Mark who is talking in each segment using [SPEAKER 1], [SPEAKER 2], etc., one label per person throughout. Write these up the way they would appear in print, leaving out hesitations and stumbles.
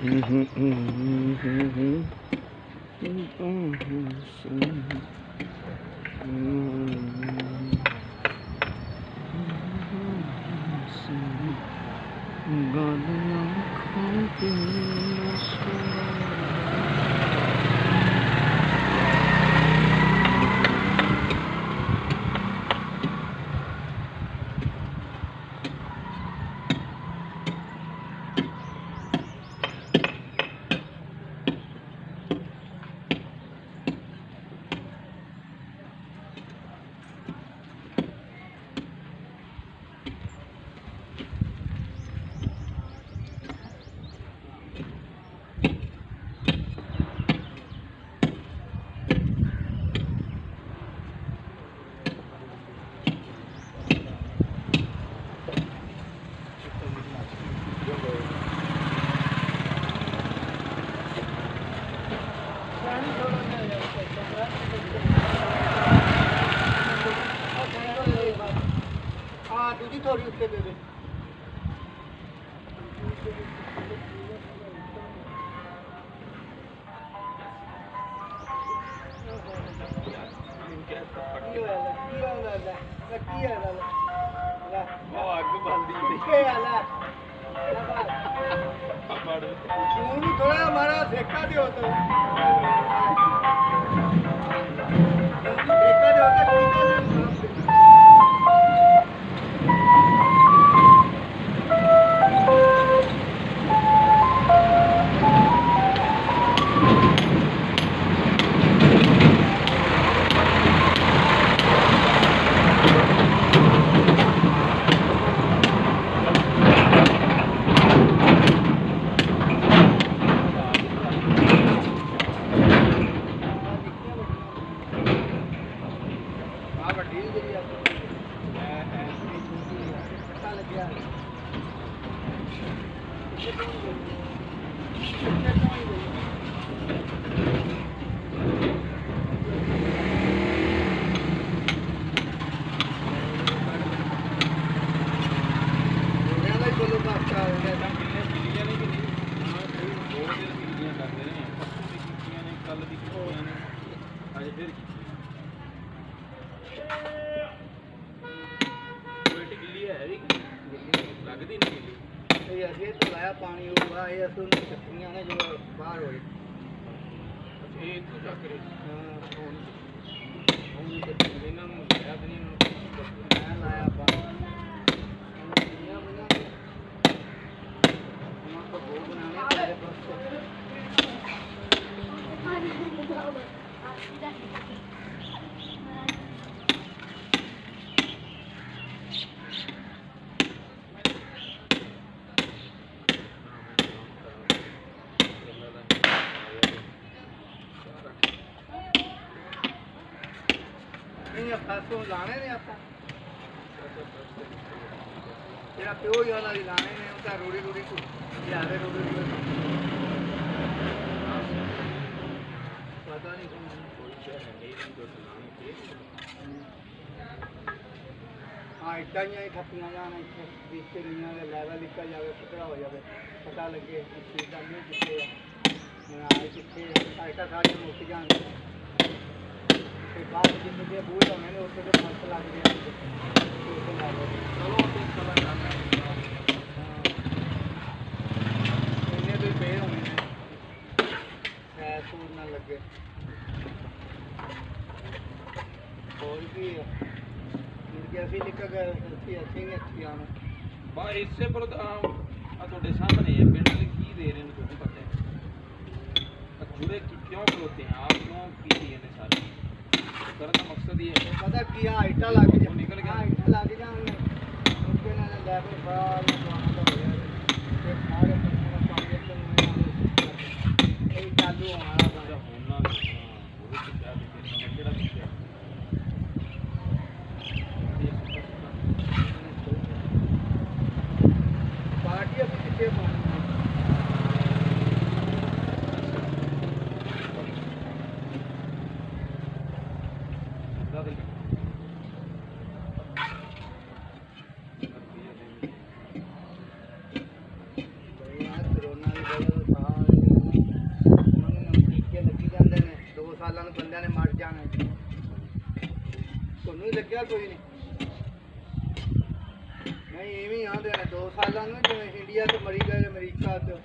[SPEAKER 1] हाँ दूसरी थोड़ी उससे दे दे थोड़ा हमारा देखा भी होता है तो लाया पानी हुआ ये सुन चटनियां ने जो बाहर होई ये तो चक्कर हां फोन ਇਹਨਾਂ ਨੂੰ ਲਾਇਆ ਤੇ ਨਹੀਂ ਮੈਂ ਲਾਇਆ ਪਾਣੀ ਦੁਨੀਆ ਬਣਾ ਕੇ ਉਹਨਾਂ ਕੋ ਭੋਗ ਬਣਾਣੇ तेरे पास तो लाने ने आता तेरा प्यो ही वाला लाने ने उनका रोड़ी रोड़ी को यारे रोड़ी रोड़ी पता नहीं कौन कोई शहर है नहीं जो लाने के हां इतना ही खपियां जाना इसे बीच दुनिया का लेवल निकल जावे पकड़ा हो जावे पता लगे चीज का नहीं किथे मैं आए किथे साइटा सारी मुक जान बात जिंदगी भूल होने ने उसको जो फंस लग गया चलो तो चला जाना इन्हें तो पे होने ने सूर ना लगे और भी मुर्गे अभी निकल गए अच्छी नहीं अच्छी आना बा इससे पर थोड़े सामने है पिंड की दे रहे हैं तुम्हें पता है पूरे क्यों खलोते हैं आप क्यों पी रहे हैं सारे करने का मकसद ये है पता किया इटा लग गया निकल गया इटा लग गया उनके ना लेवल बाल लगाना तो हो गया ये सारे पानी तो नहीं चालू हमारा बंदा होना बहुत क्या दिक्कत केड़ा दिक्कत पार्टी अभी कितने पानी कोरोना
[SPEAKER 2] ਕੋਈ ਲੱਗਿਆ ਕੋਈ ਨਹੀਂ ਨਹੀਂ ਐਵੇਂ ਆਂਦੇ ਨੇ 2 ਸਾਲਾਂ ਨੂੰ ਜਿਵੇਂ ਇੰਡੀਆ ਤੋਂ ਮਰੀ ਗਏ ਅਮਰੀਕਾ ਤੋਂ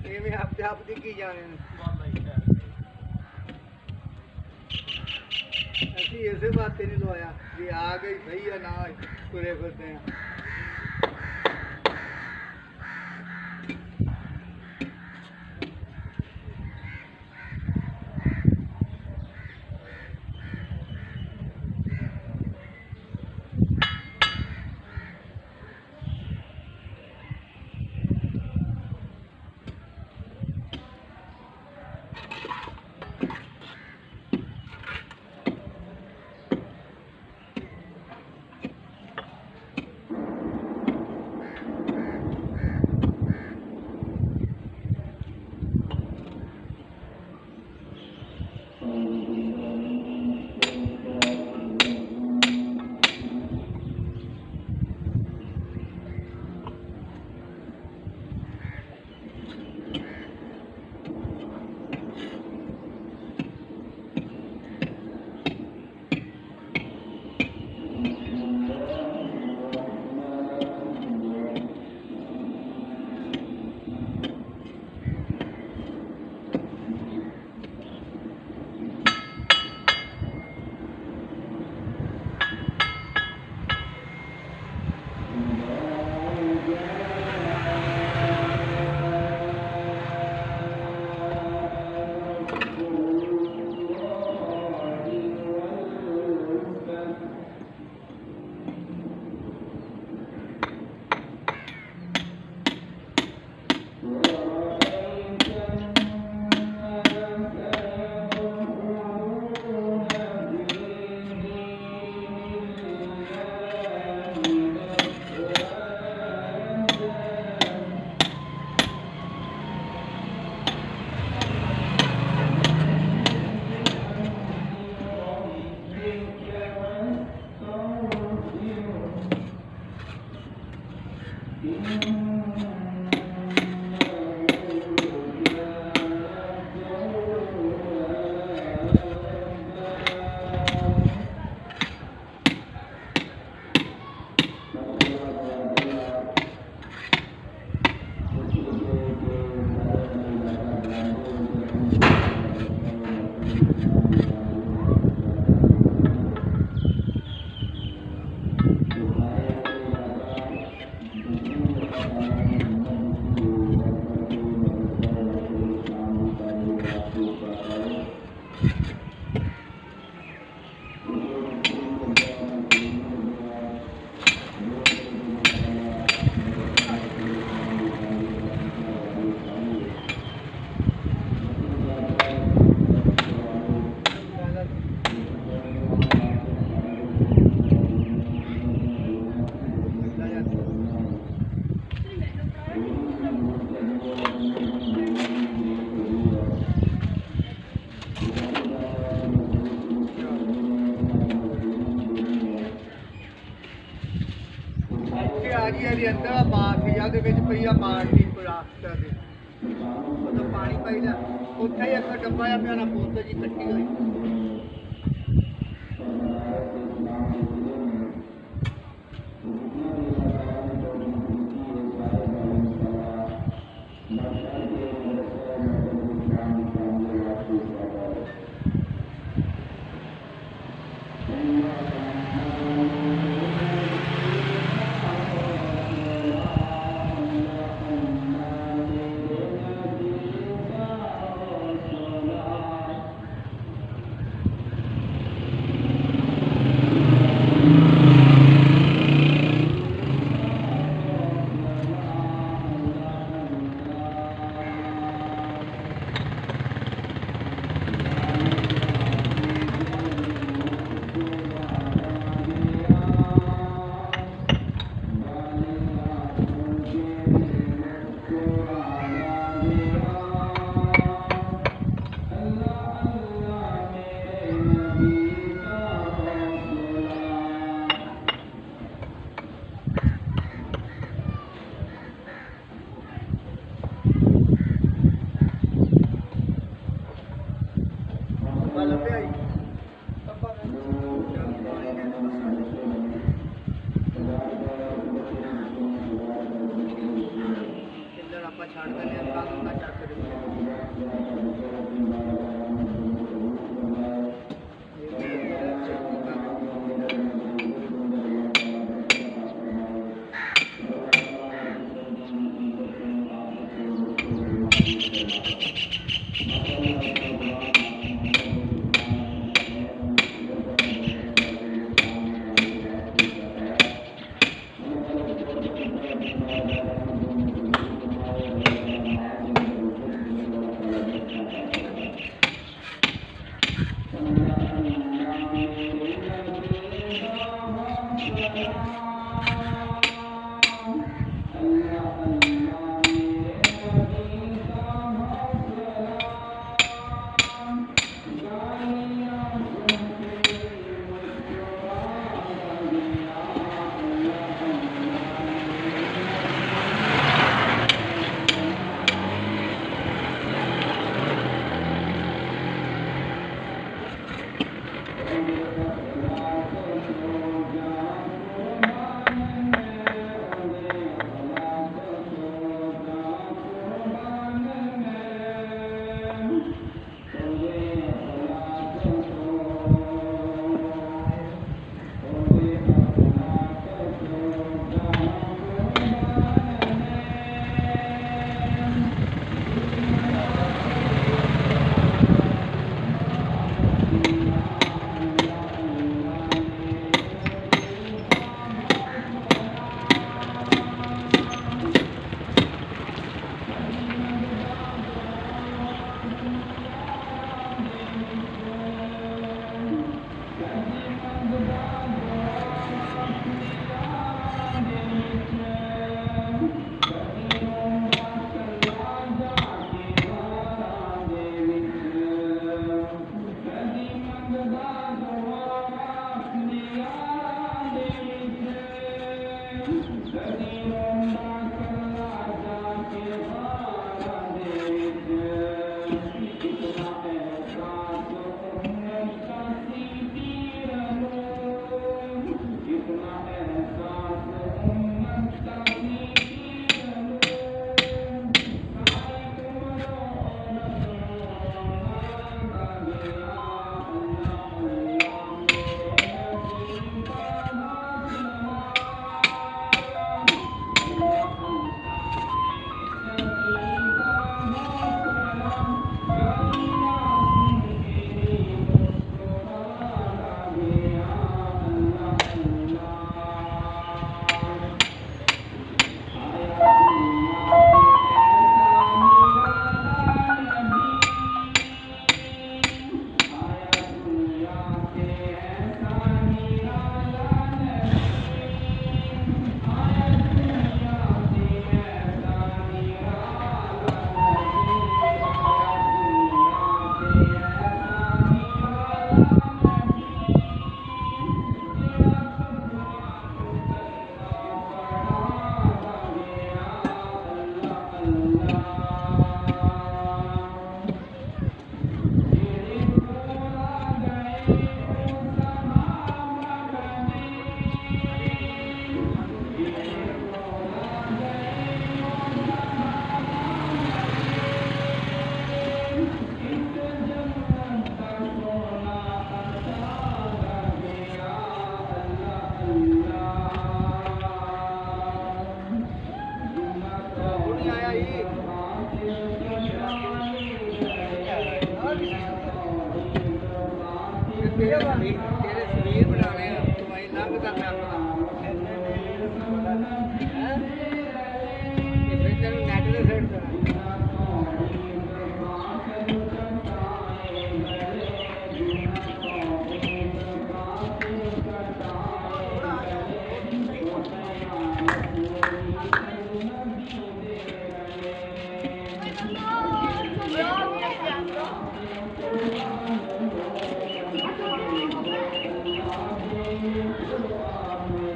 [SPEAKER 2] ਐਵੇਂ ਆਪਦੇ ਆਪ ਦੀ ਕੀ ਜਾਣੇ ਨੇ ਅਸੀਂ ਇਸੇ ਵਾਸਤੇ ਨਹੀਂ ਲਵਾਇਆ ਵੀ ਆ ਗਈ ਸਹੀ ਆ ਨਾ ਤੁਰੇ ਫਿਰਦੇ ਆ ਦੀ ਅੰਦਰ ਮਾਫੀਆ ਦੇ ਵਿੱਚ ਪਈ ਆ ਮਾਲਟੀ ਪਲਾਸਟਰ ਦੇ ਉਦੋਂ ਪਾਣੀ ਪਾਈਦਾ ਉੱਥੇ ਹੀ ਇੱਕ ਡੱਬਾ ਆ ਪਿਆ ਨਾ ਬੋਤਲ ਜੀ ਕੱਟੀ ਹੋਈ तेरे शरीर बनाने तुम्हारी नंग का करना ये फिर तेरे net they set
[SPEAKER 3] Thank you.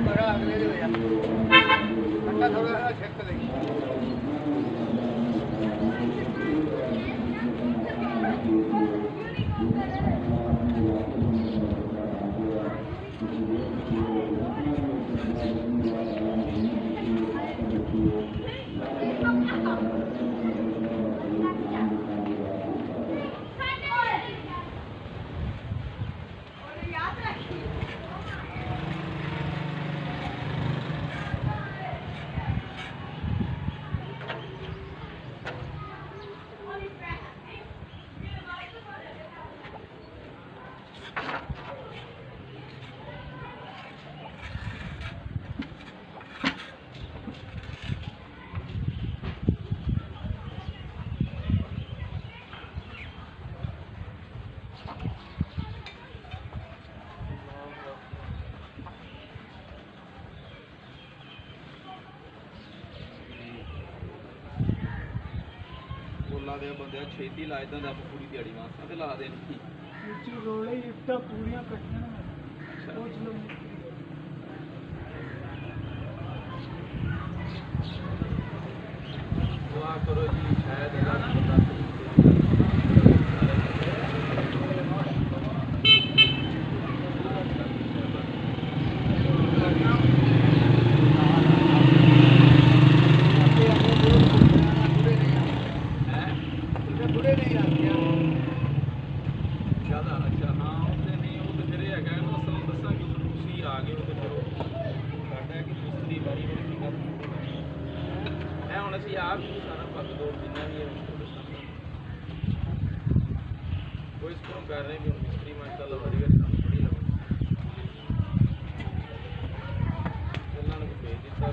[SPEAKER 2] ਬੜਾ ਅਗਲੇ ਦੇ ਹੋਇਆ ਅੱਛਾ ਥੋੜਾ ਜਿਹਾ ਛਿੱਕ ਲਈ
[SPEAKER 1] ਬੋਲਾਂ ਦੇ ਬੰਦੇ ਛੇਤੀ ਲਾ ਇਦਾਂ ਦਾ ਪੂਰੀ ਦਿਹਾੜੀ ਵਾਸਤੇ ਤੇ ਲਾ ਦੇਣ
[SPEAKER 2] ਵਿੱਚ ਰੋਲੇ ਇੱਟਾਂ ਪੂਰੀਆਂ ਕੱਟਣਾ ਸੋਚ ਲਓ
[SPEAKER 1] ਦੁਆ ਕਰੋ ਜੀ ਸ਼ਾਇਦ ਇਹਦਾ ਅਸੀਂ ਆਪ ਹੀ ਸਾਰਾ ਪੱਕ ਦੋ ਜਿੰਨਾ ਵੀ ਹੈ ਕੋਈ ਸਕੂਲ ਕਰ ਰਹੇ ਵੀ ਮਿਸਤਰੀ ਮਾਸ਼ਾਅੱਲਾ ਵਧੀਆ ਕੰਮ ਬੜੀ ਲਗਾ ਇਹਨਾਂ ਨੂੰ ਭੇਜ ਦਿੱਤਾ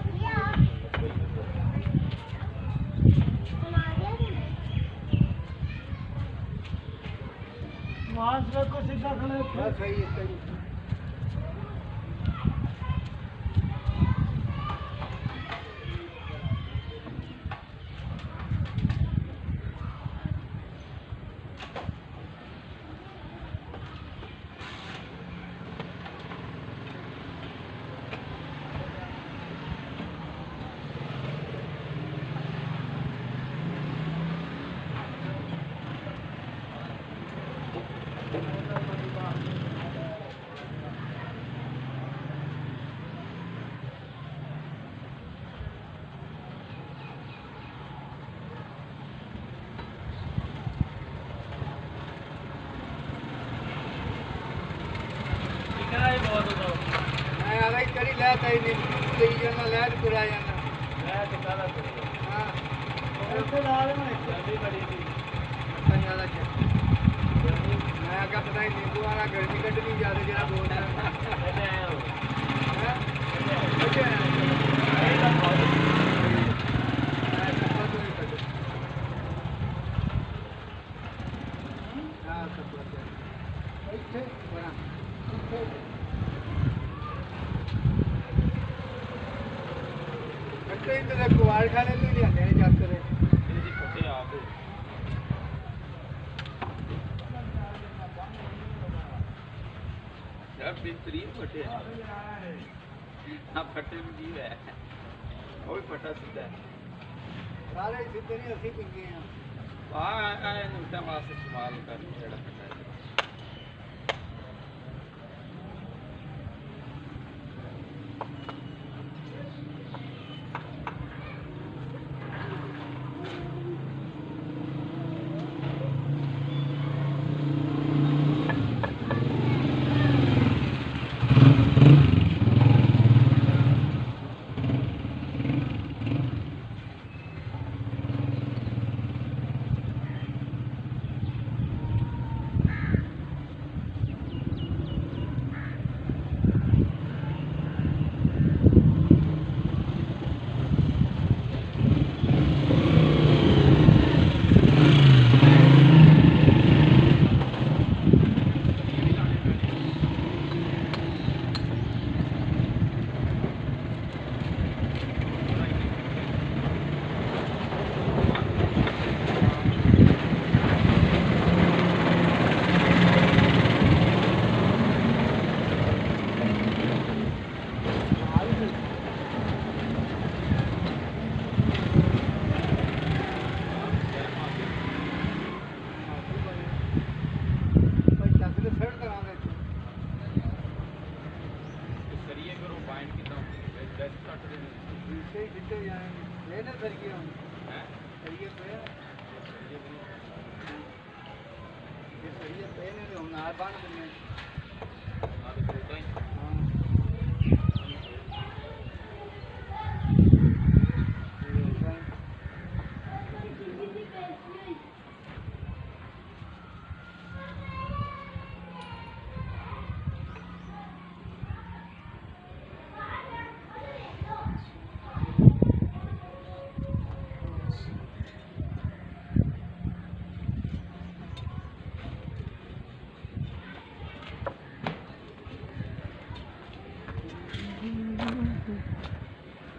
[SPEAKER 2] ਮਾਸ ਰੱਖੋ ਸਿੱਧਾ ਖੜੇ ਬਸ ਸਹੀ ਹੈ ਕਿਹੜੀ ਲੈ ਤਾਈ ਨਹੀਂ ਲਈ ਜਾਂਦਾ ਲੈ ਤੇ ਤੁਰਿਆ ਜਾਂਦਾ
[SPEAKER 1] ਮੈਂ ਤੇ ਕਾਹਦਾ
[SPEAKER 2] ਹਾਂ ਉੱਥੇ ਲਾ ਲੈਣਾ
[SPEAKER 1] ਗਰਮੀ ਬੜੀ ਸੀ
[SPEAKER 2] ਕੰਨਾਂ ਦਾ ਮੈਂ ਕਿਹਾ ਪਤਾ ਨਹੀਂ ਨਿੰਬੂ ਵਾਲਾ ਗਰਮੀ ਕੱਢਣੀ ਜ਼ਿਆਦਾ ਜਿਹੜਾ ਬੋਲਦਾ
[SPEAKER 1] ਇਹਨੇ ਆਇਆ ਹੋ
[SPEAKER 2] ਹੈ ਅੱਛਾ
[SPEAKER 1] ਇਹਦਾ ਬਹੁਤ
[SPEAKER 2] ਮੈਂ ਸੱਪਾ ਤੋਂ ਹੀ ਕੱਢ ਹਾਂ ਸੱਪਾ ਤੋਂ ਇੱਥੇ ਬਣਾ ਇੱਥੇ ਇੰਦਰ ਦੇ ਕੁਆਰ ਖਾਣੇ ਨੂੰ ਲਿਆਂਦੇ ਨੇ ਚੱਕ ਦੇ
[SPEAKER 1] ਇਹਦੀ ਫੱਟੇ ਆਪ ਯਾਰ ਬਿਹਤਰੀਨ ਫੱਟੇ ਆ ਫੱਟੇ ਨੂੰ ਕੀ ਹੈ ਉਹ ਵੀ ਫੱਟਾ ਸਿੱਧਾ
[SPEAKER 2] ਸਾਰੇ ਸਿੱਧੇ ਨਹੀਂ ਅਸੀਂ ਪਿੰਗੇ ਆ
[SPEAKER 1] ਆ ਇਹਨੂੰ ਤਾਂ ਵਾਸਤੇ ਇਸਤੇਮਾਲ ਕਰ ਜਿਹੜਾ ਫੱਟਾ ਹੈ ਸਰੀਏ ਕਰੋ ਬਾਈਂਡ ਕੀਤਾ ਬੈਸਟ ਕੱਟ ਦੇ
[SPEAKER 2] ਵੀਸੇ ਜਿੱਤੇ ਜਾਣਗੇ ਇਹ ਨਾ ਸਰੀਏ ਹੁਣ
[SPEAKER 1] ਹੈ
[SPEAKER 2] ਸਰੀਏ ਪਿਆ ਇਹ ਸਰੀਏ ਪਏ ਨੇ ਤੇ ਹੁਣ ਨਾਲ ਬੰਨ ਦਿੰਦੇ
[SPEAKER 1] ਆ ਦੇ ਕੋਲ ਹੀ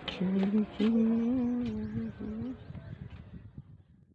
[SPEAKER 3] Choo choo.